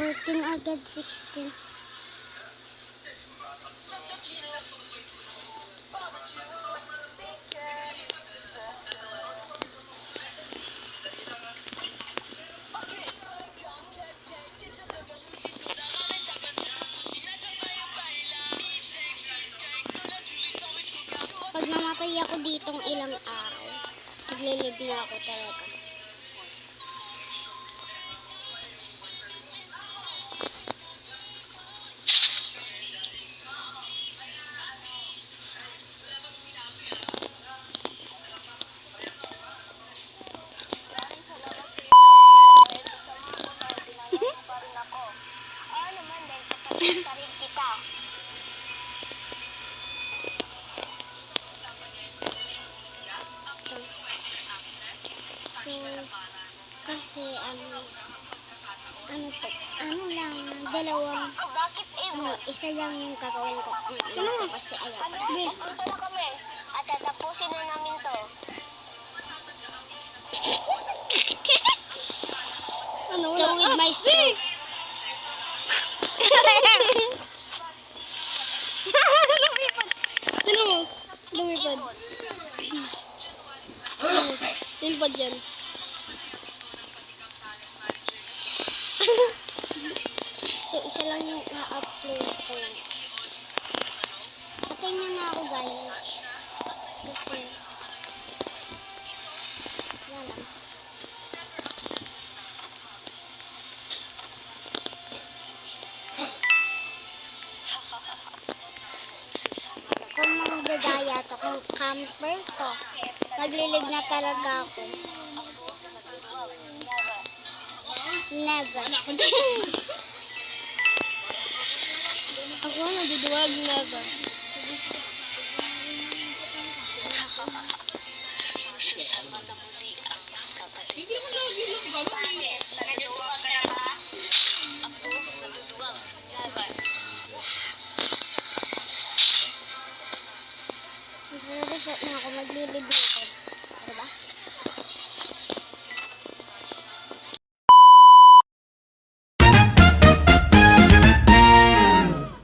14 agad, 16. Pag namatay ako ditong ilang araw, maglilive na ako talaga. Kasi dalawang, isa lang yung kakawin ko. Kasi ayaw pa. Punta na kami at tatapusin na namin to. So with my straw. Lumipad. Lumipad yan. So, isa lang yung na-upload ko. Patay na ako, guys. Kasi, wala lang. Kung magdadaya to, kung camper to, maglilig na talaga ako. Never. Ako nagduduwag, never. Sasama na muli ang kapatid. Bakit? Naduduwag ka na ba? Ako, naduduwag. Never. Nagre-reset na ako, maglililig na ako. Diba?